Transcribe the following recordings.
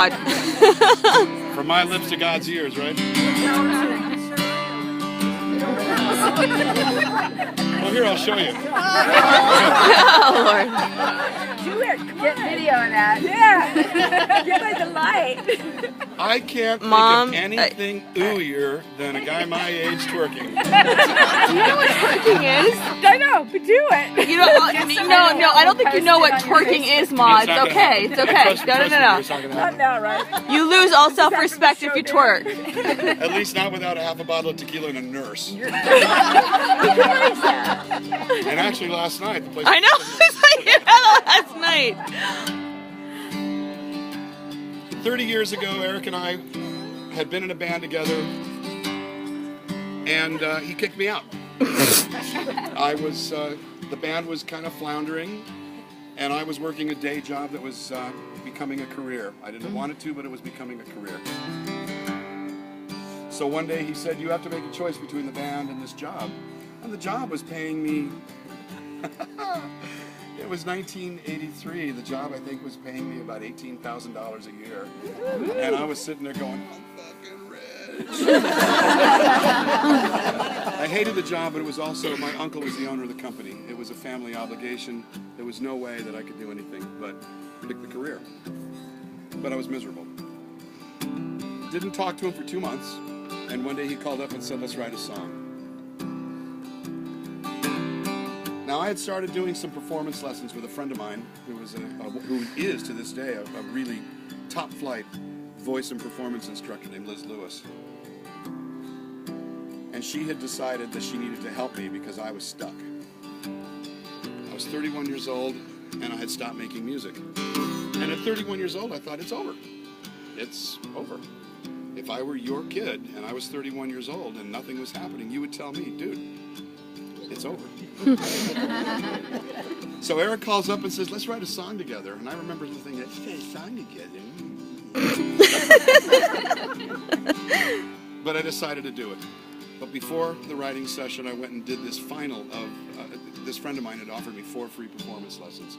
From my lips to God's ears, right? Well, here, I'll show you. Oh, Lord. Do it. Get video of that. Yeah. Get like the light. I can't Mom, think of anything ooier than a guy my age twerking. Do you know what twerking is? I know, but do it. You don't. No, I don't think you know what twerking is, Ma. It's okay. It's okay. No. Not now, right? You lose all self-respect if you twerk. At least not without a half a bottle of tequila and a nurse. And actually, last night, the place. I know. It's like you had last night. 30 years ago, Eric and I had been in a band together, and he kicked me out. The band was kind of floundering, and I was working a day job that was becoming a career. I didn't want it to, but it was becoming a career. So one day he said, you have to make a choice between the band and this job. And the job was paying me, it was 1983, the job I think was paying me about $18,000 a year. And I was sitting there going, I'm fucking rich. I hated the job, but it was also, my uncle was the owner of the company. It was a family obligation. There was no way that I could do anything but pick the career. But I was miserable. Didn't talk to him for 2 months, and one day he called up and said, let's write a song. Now, I had started doing some performance lessons with a friend of mine who is to this day a really top-flight voice and performance instructor named Liz Lewis. And she had decided that she needed to help me because I was stuck. I was 31 years old and I had stopped making music. And at 31 years old, I thought, it's over. It's over. If I were your kid and I was 31 years old and nothing was happening, you would tell me, dude, it's over. So Eric calls up and says, let's write a song together. And I remember thinking, let's write a song together. But I decided to do it. But before the writing session, I went and did this final of, this friend of mine had offered me 4 free performance lessons.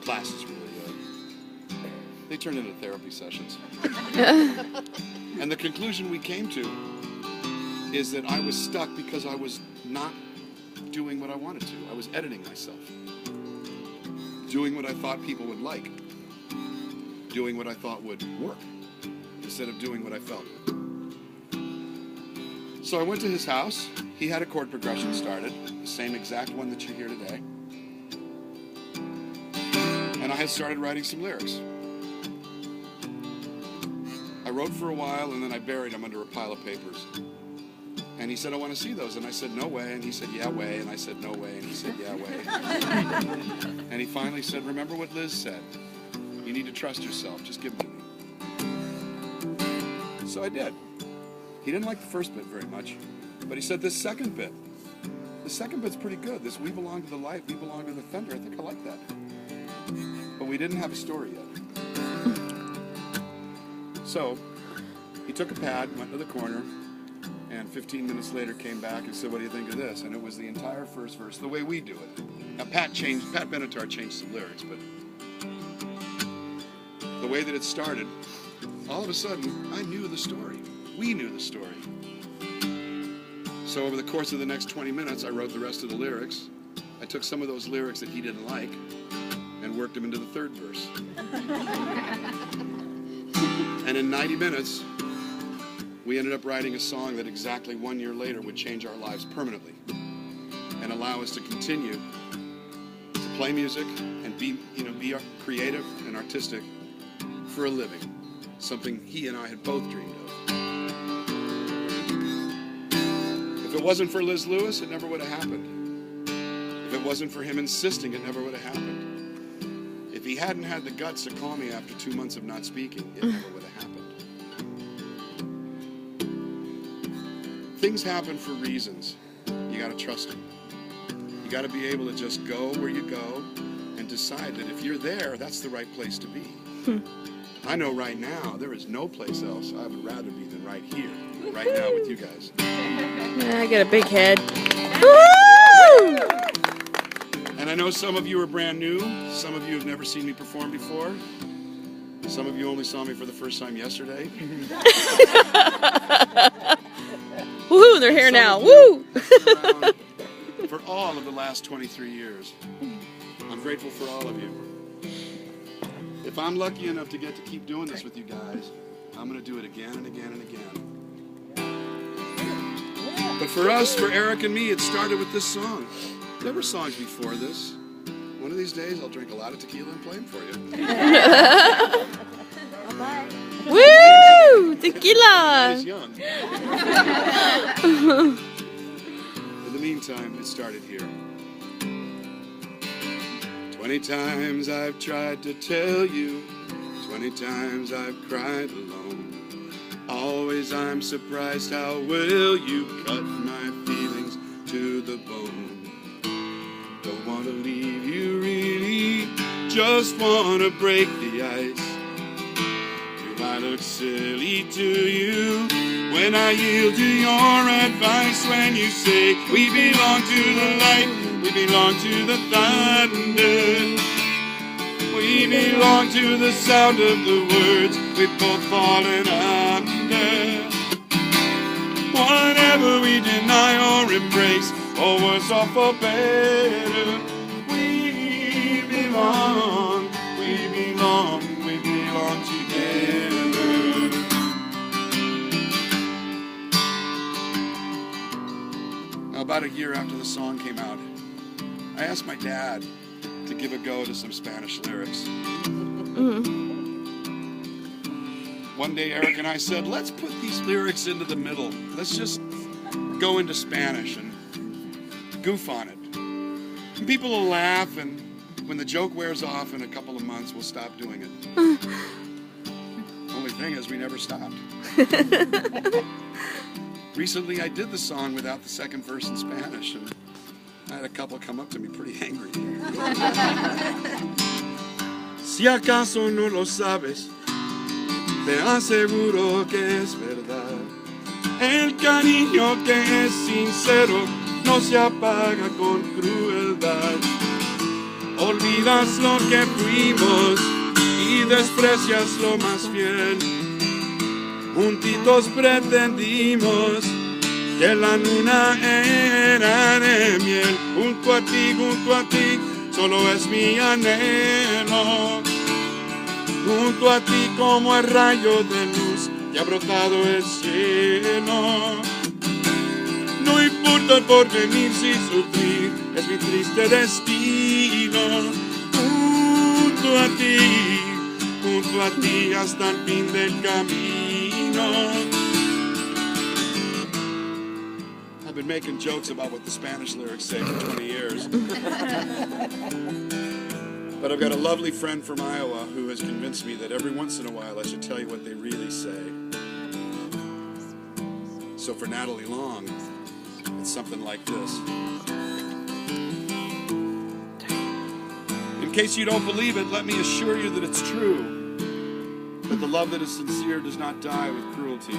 Classes, really. They turned into therapy sessions. And the conclusion we came to is that I was stuck because I was not doing what I wanted to. I was editing myself. Doing what I thought people would like. Doing what I thought would work. Instead of doing what I felt. So I went to his house. He had a chord progression started. The same exact one that you hear today. And I had started writing some lyrics. I wrote for a while and then I buried them under a pile of papers. And he said, I want to see those. And I said, no way. And he said, yeah, way. And I said, no way. And he said, yeah, way. And he finally said, remember what Liz said. You need to trust yourself. Just give them to me. So I did. He didn't like the first bit very much. But he said, this second bit's pretty good. This we belong to the light, we belong to the thunder. I think I like that. But we didn't have a story yet. So he took a pad, went to the corner, and 15 minutes later came back and said, what do you think of this? And it was the entire first verse, the way we do it. Now Pat Benatar changed some lyrics, but the way that it started, all of a sudden, I knew the story. We knew the story. So over the course of the next 20 minutes, I wrote the rest of the lyrics. I took some of those lyrics that he didn't like and worked them into the third verse. And in 90 minutes, we ended up writing a song that exactly 1 year later would change our lives permanently and allow us to continue to play music and be creative and artistic for a living, something he and I had both dreamed of. If it wasn't for Liz Lewis, it never would have happened. If it wasn't for him insisting, it never would have happened. If he hadn't had the guts to call me after 2 months of not speaking, it never would have happened. Things happen for reasons. You got to trust them. You got to be able to just go where you go and decide that if you're there, that's the right place to be. I know right now there is no place else I would rather be than right here, right now with you guys. I got a big head. Woo! And I know some of you are brand new. Some of you have never seen me perform before. Some of you only saw me for the first time yesterday. Woohoo, they're here now. Woo! For all of the last 23 years. I'm grateful for all of you. If I'm lucky enough to get to keep doing this with you guys, I'm going to do it again and again and again. But for us, for Eric and me, it started with this song. There were songs before this. One of these days, I'll drink a lot of tequila and play them for you. Bye. Woo! Tequila! He's young. In the meantime, it started here. 20 times I've tried to tell you, 20 times I've cried alone. Always I'm surprised how well you cut my feelings to the bone. Don't want to leave you really, just want to break the ice. Do I look silly to you when I yield to your advice? When you say we belong to the light, we belong to the thunder, we belong to the sound of the words we've both fallen under. Whatever we deny or embrace, or worse off or better, we belong, we belong, we belong together. Now, about a year after the song came out, I asked my dad to give a go to some Spanish lyrics. One day Eric and I said, let's put these lyrics into the middle. Let's just go into Spanish and goof on it. And people will laugh, and when the joke wears off in a couple of months, we'll stop doing it. Only thing is, we never stopped. Recently I did the song without the second verse in Spanish, and I had a couple come up to me pretty angry. Si acaso no lo sabes, te aseguro que es verdad. El cariño que es sincero no se apaga con crueldad. Olvidas lo que fuimos y desprecias lo más fiel. Juntitos pretendimos que la luna era de miel. Junto a ti, solo es mi anhelo. Junto a ti como el rayo de luz que ha brotado el cielo. No importa el porvenir si sufrir, es mi triste destino. Junto a ti hasta el fin del camino. I've been making jokes about what the Spanish lyrics say for 20 years. But I've got a lovely friend from Iowa who has convinced me that every once in a while I should tell you what they really say. So for Natalie Long, it's something like this. In case you don't believe it, let me assure you that it's true. That the love that is sincere does not die with cruelty.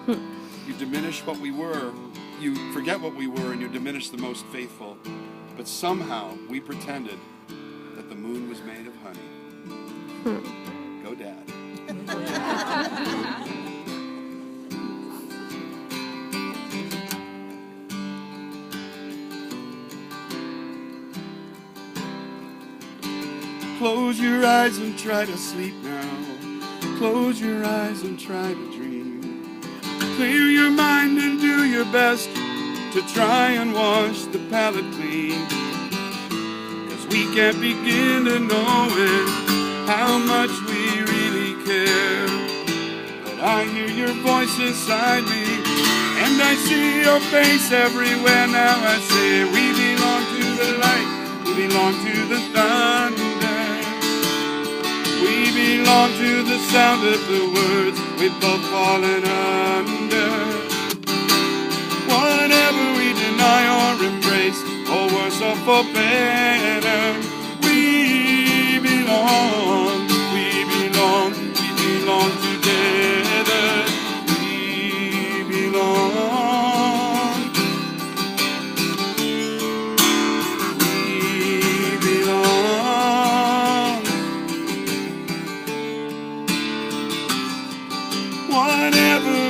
You diminish what we were, you forget what we were, and you diminish the most faithful. But somehow we pretended that the moon was made of honey. Go, Dad. Close your eyes and try to sleep now. Close your eyes and try to dream. Clear your mind and do your best to try and wash the palate clean. 'Cause we can't begin to know it, how much we really care. But I hear your voice inside me, and I see your face everywhere. Now I say we belong to the light, we belong to the thunder. We belong to the sound of the words we've both fallen under. Whatever we deny or embrace, or worse or for better, we belong together. We belong. We belong. whatever